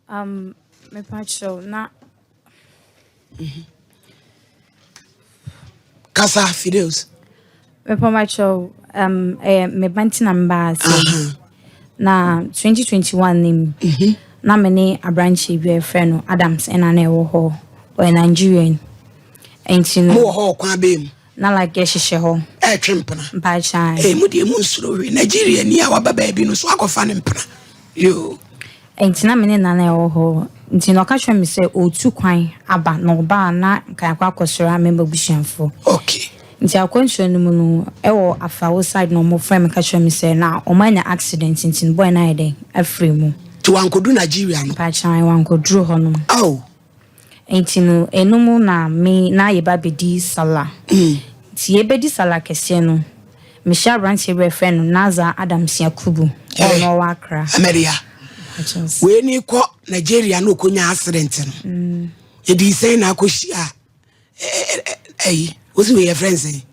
Me pacho na Casa Fideus. me pacho me banti namba na 2021 nim na me ne abranche bi friend no Adams and na wo ho or Nigerian enti no Mo ho kwa bem na like hyehyɛ ho twempena mpacha mu de mu nsuro we Nigeria ni a waba ba bi no so akofa ne mpena yo enti na me ne na wo ho enti no ka hwe me se otu kwan aba no ba na kan akwa kosora member busianfo okay nti akwanhwe no mu no ewo afawo side no mo frame ka hwe me se na o manya accident nti boy na ide afre mu to wankodu Nigeria no mpacha wankodru ho no oh enti no enumu na me na yeba bedi sala ti yebedi sala kese no me sha branch e friend no Naza Adams Yakubu no wakra Ameria we ni ko Nigeria no konya accident no ye di say na akohia what's your friends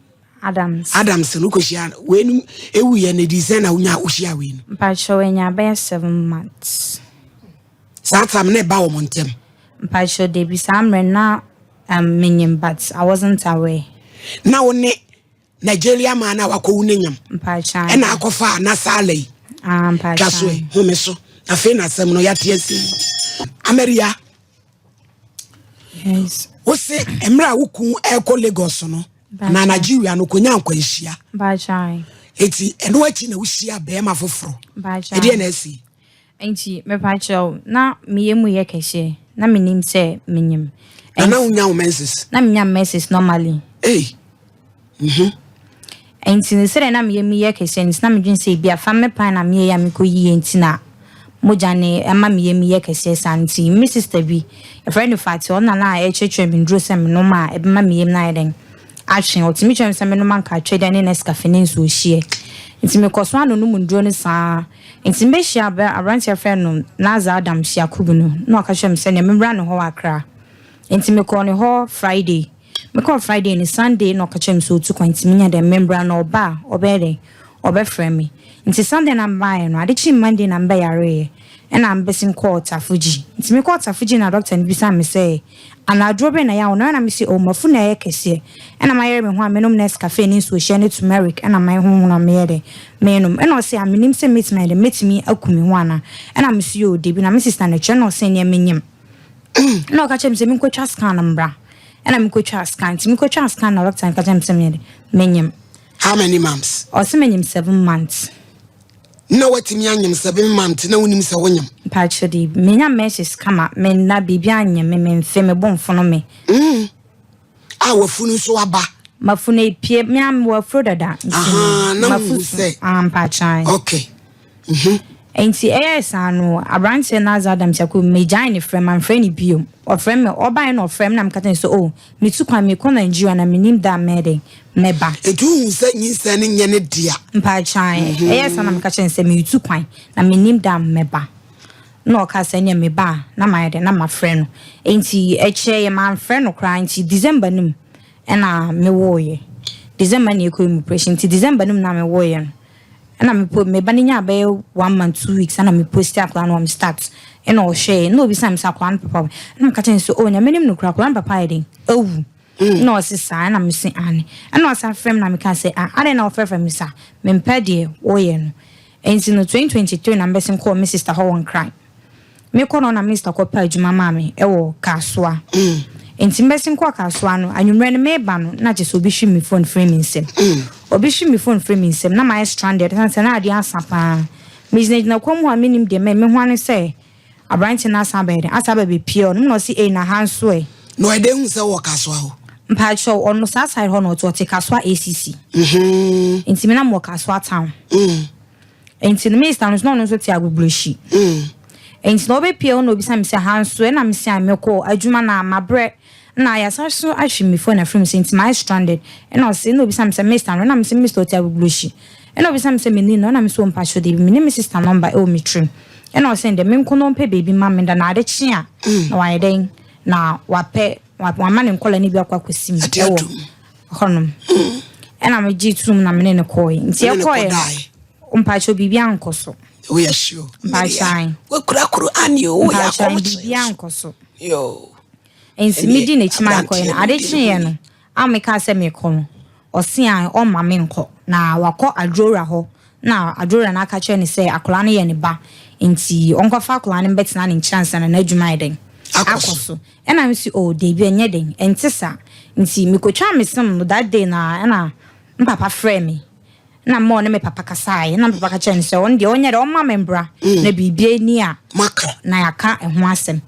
Adams no kohia we ni ewu ye na di say na unya ohia we no mpacho enya be 7 months satam ne ba wo montem mpacho de bi samre na menyim but I wasn't aware na one Nigeria man na wako unenyam mpacha e na akofa na sale mpacha kaswe homeso afi na sem no yate asi Ameria yes wo se emra wuku eko Lagos no na Nigeria no konya nkwanhia mpacha eti eno achi na wuhia be ma foforo mpacha edi na asi enti me pacho na meyemu ye kehye na menim se menyim na unya menses na menya menses normally enti ne sere na meyemu ye kehye enti na medwen se bia fa me pan na me ya me koyi enti na mojane ama meyemu ye kehye santi me sister bi a friend of fat on na e chechwe me ndro se me no ma e ma meyem na eden atwen otimi twem se me no man ka twede ne Nescafe ne nso hie enti me koso anu no mu ndro ne saa enti me hia ba abranche friend no Naza Adams Yakubu no na akahwe se ne membra no ho akra enti me ko ne ho Friday me ko Friday ni Sunday no akahwe so tu kwanti me nya de membra no oba obede obefrem me enti Sunday na mbae no ade chi Monday na mba yare and I'm besin court afuji enti me court afuji na doctor ni bisa me say ana drobe na ya ona na me say o mafu na ye kese na ma yere me ho amenom Nescafe ni so hye ne turmeric na my ho na me yede menum na o say aminim say meet na metimi akumi ho ana na me say o debi na me sister na che na o say ne menyim na o ka chem say me kwatwa scan na mbra na me kwatwa scan ti me kwatwa scan na doctor ka chem say me menyim how many months o say menyim 7 months na watimi anyem 7 months na wonim se wonyam pacho di menya messages kama me na bibia anyem me mfe me bonfono me wafunu so aba mafuna epie me am wafro dada na mafuse pachan okay enti anu abranche Naza Adams Yakubu me join frame am friend biom o frame me oba na o frame na mkata so oh me tu kwa me ko Nigeria na menim da mede meba etu nsa nyinsa ne nye ne dia mpachan na mkata se me tu kwan na menim da meba no ka se nya meba na mayede na ma friend enti eche man friend no kra enti December nim na me woye December na ekọ immigration enti December nim na me woye na me baninya be 1 month 2 weeks na me post akla na me start e no share no bi sam sakwan papa na ka ten so o nya menim no kra papa eden owu no sisa na me se ane na o sa frame na me ka say ade na o frame me sa me mpede woye no enti no 2023 na mbesin call me sister ho won cry me kono na Mr. Kopa adwuma mame e wo kasoa enti mbesin kwa kasoa no anwumre ne meba no na je so bi hwi me phone frame nsem obi hwi me phone frame nsem na my stranded na ade asapa business na komu a menim de me ho ane say abranche na asabede asabe pio no si na hanso e no ede hu se wo kasoa ho mpacho ono sa side ho no to te kasoa ACC enti me na mo kasoa town enti no Mr. no so ti agubloshi enti no be pio no bi sa me se hanso e na me se ameko adwuma na mabre na ya so ahwe me phone na from enti my stranded e na se no bi sa me se Mr. no na me se Mr. ti agubloshi e na bi sa me se me ni no na me so mpacho de me ni me sister number e o me trim e na o se de me nkono mpe baby mama da na ade chia na wa den na wape wa ma ne nkola ni bi akwa kwesi mi e wo honom e na me ji tum na me ne koyi nti e koyi mpacho bibia nkoso We are sure. Mpachai. We kura anyo. We are Biancoso. Yo. And Simidi Nichman coin, Addition, no. I'll make us a mecon. Or see I on my minko. Now, I call a drawer ho. Now, a drawer and I catch any say a colony and a bar. Inti, Uncle Falkland and Betsnan in chance and an edge miding. Akoso. And I see oh, they be a nedding, and Tessa. Inti, me could charm me some that day now, and Papa frame me. Na mo na me papa kasai na papa ka chen se on de onya de o ma membra na bibie ni a maka na yaka ho asem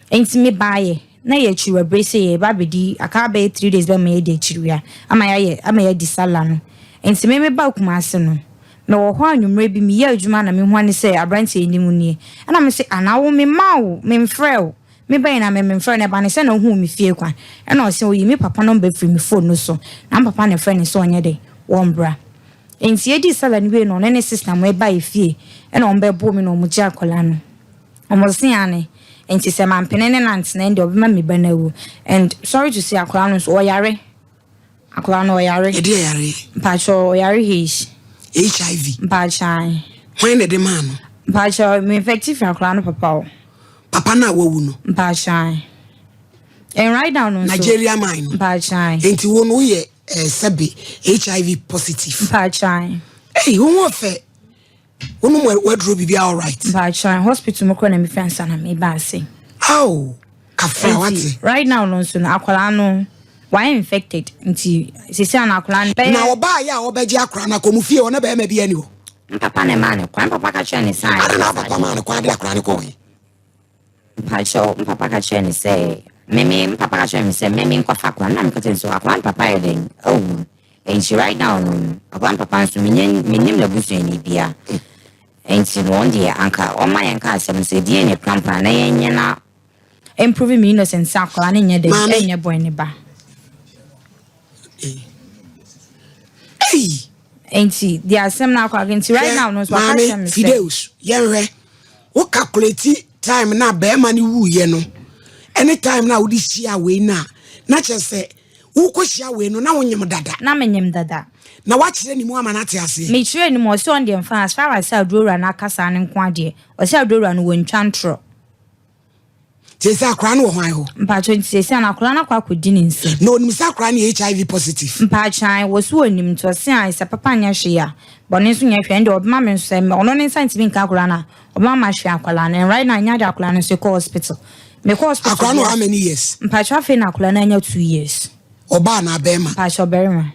enti me baaye na ye chiwa brese ye ba bedi aka ba 3 days ba me de chiwa ama ya di sala no enti me ba kuma ase no me wo ho anwumre bi me ye adwuma na me ho ani se abranti enimu ni na me se anawo me mawo me mfrɛ me ba na me mfrɛ na ba ne se na hu me fie kwa na o se o yi me papa no ba free me phone no so na papa ne frɛ ne so onye de wo mbra enti edi sala ni we no ne sister mo e ba efie e na ombebo mi no mo ji akola no omo se ane enti se ma mpene ne nante na ndi obema mi ba na wu and sorry to say akola no so oyare akola no oyare e dey yare pacho oyare HIV mpachai when the man pacho me infective akola no papa na wawu no mpachai and right now no Nigeria mine mpachai enti wo no ye sabi HIV positive. Mpachai. Hey, who want fe? Who wardrobe be all right? Mpachai hospital mo ko na me friends na me ba say. How? Kafra what? Right now no so na akwala no why infected nti sisi na akwala na oba ya obeji akwala na komufie o na be ma bi ani o. Papa ne ma ne kwan papa ka che ne sai. Na papa ma ne kwan de akwala ne ko yi. Mpachai papa ka che ne say Mimi papa ka me say mimi kwa fa kwa na me kote so akwa papa e den oh and she right now akwa papa so menim la busu ni bia and she one day anka o ma yanka asem say die ne prampa na yenye na improving me innocence akwa na nye de enye boy ne ba hey and she the asem na akwa against right now no so akwa me say videos yenhwe wo calculate time na be ma ni wu ye no anytime na udi shia we na chese wo ko shia we no na wonyem dada na menyem dada na wa kire ni mu ama na te ase me kire ni mo so on dem fa as far as adora na kasa ne nko ade o se adora no wontwantro tese akra no hwan ho mpacho tese na akra na kwa kodi ni nse no ni sa akra ni HIV positive mpachan wo so onim to se an se papa nya hwe ya bone so nya hwe ende obma me so me ono ne santi bi nka akra na obma ma hwe akwala na right na nya de akra no so ko hospital me ko hospital akra no how many years mpacho afi na akra na nya 2 years oba na bema mpacho berima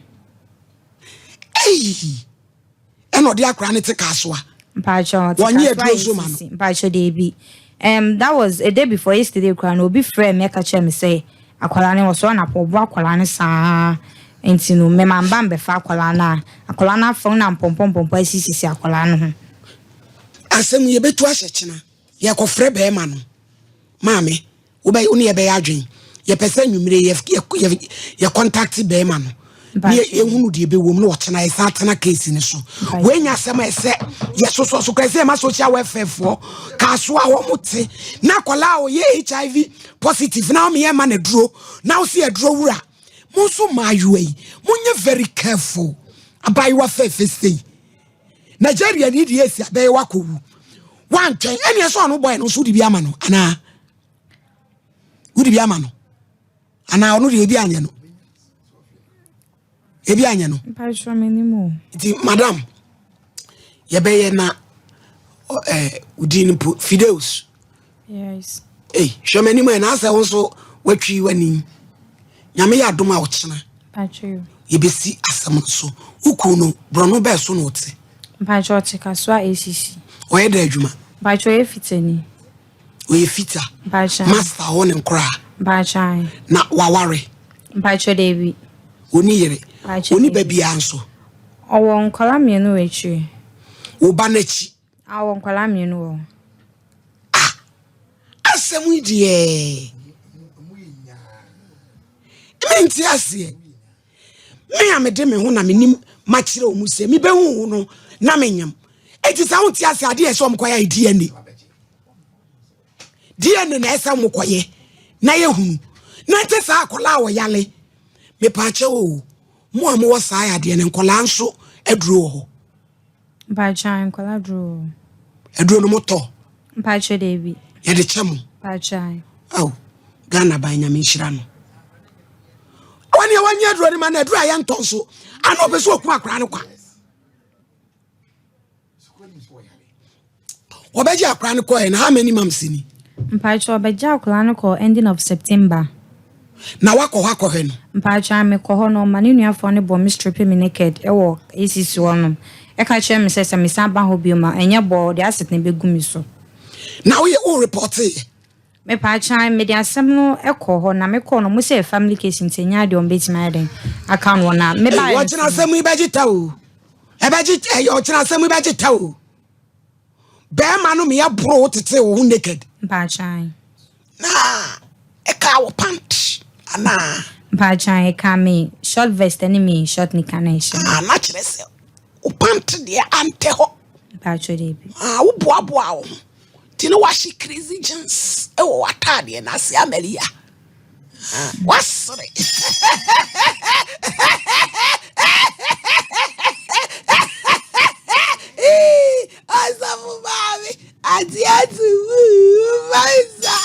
eno de akra ne te kasoa mpacho wonye aduro so ma no mpacho de bi that was a day before yesterday kran obi frame me ka che me say akwala ne wo so na po bo akwala ne saa enti no me mamba mbe fa akwala na fon na pompompompo asisi akwala no ho asem ye betu ahyechena ye kofre be ma no maame wo be uni ye be adwen ye pese nwumire ye contact be ma no ye hunu de be wom no wochena ye satana case ni so we nya asem ese ye so kwese ma social welfare fo ka so a wo muti na kwala o ye HIV positive na o me ye ma na duro na o se duro wura mo so mayuai munye very careful abai wa fefe say Nigeria need yes abai wa ko wan twen ene so no boy no so di bi ama no ana udi bi ama no ana onu di bi anya no ebi anya no pa sure me ni mo di madam ye be ye na udi ni videos yes show me ni mo na asa won so watwi wani nyame ya doma wo chena pacho ye besi asam so uku no brono be so no te pacho te kaswa ACC o ye da adwuma pacho e fitani o ye fita pacho master won nkra pacho na waware pacho David oni yere oni babia anso owo nkola mienu echi wo ba na chi awo nkola mienu wo asem die menti ase me amede me ho na menim machire o mu se me be hu no na menyam enti sa ho ti ase ade e so mkoya DNA na esa mkoye na ye hu na te sa akola wo yale me pa che o mo am wo sa ya de ne nkola nso aduro ho ba chan nkola duro Edro no moto. Mpacho David. Ye de chemo. Pachai. Oh, Ghana by Nyame Shira no. When you 1 year draw the man a dry and tonso. I know be so kwa no kwa. Obeji akra no kwa and how many months ni? Mpacho obeja akra no kwa ending of September. Na wako he no. Mpacho ame ko ho no mani nuafo ne bo me strip me naked e wo esisi wo no. E ka kire me se me san ba ho bioma enye bo de asset ne begu mi so. Now we all report it. Me Pachai me de asem no e ko ho na me ko no mo se family case ntenya de on betima den account wo na me ba what na asem we begita o. E begita e what na asem we begita o. Be ma no me ya bro tete wo naked. Pachai. Na e ka wo pant. Ana Pachai e ka me short vest and me short nika na isha. Na kire se. O pant de ante ho. Pacho Debi. Wo boa wo. Tino washi crazy jeans. E wo atade na se Amelia. Wasre. Asafu baby. Atiatu. Maisa.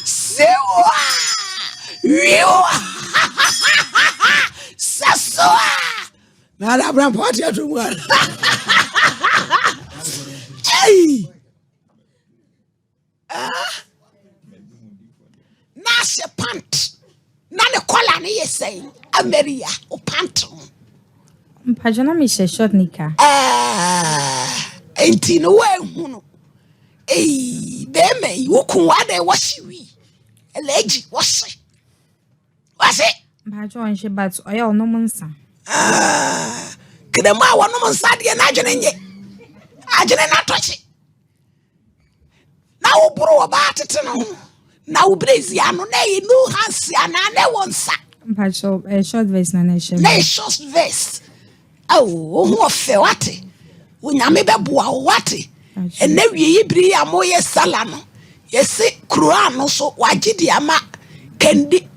Sewa. Sasua. Na da bran party atu mo. Hey. Na se pant. Na ne collar ne yesay. Ameria o pant. Pacho na me short nika. Enti no we hunu. Be me wo kun wa de washiwi. Eleji wase. Wase. Pacho on she bat oya no monsa. Kedema wa no monsa de na adwene nye. Adwene na tochi. Na wo bro wa ba tete no. Na wo brezi ano na ye no hansi ana na wonsa. Pacho short vest na na she. Na short vest. Oh, who fe wate. Unyame beboa wate. Ene wie yibri ya moye sala no. Yesi kura no so wagidi ama kendi.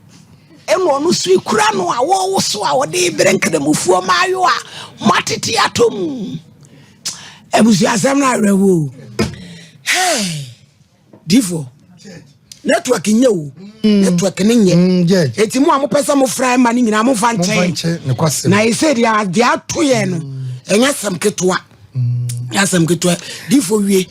Eno no sui kura no a wo so a wo de brenkre mufuo mayo a matete atom. Ebusu asem na rewo. Hey. Divo. Network nye o. Network ne nye. Eti mu amopesa mo fry ma ni nyina mo fa nche. Na e say dia atoye no. Enya sam ketoa. Ya sam ketoa. Divo wie.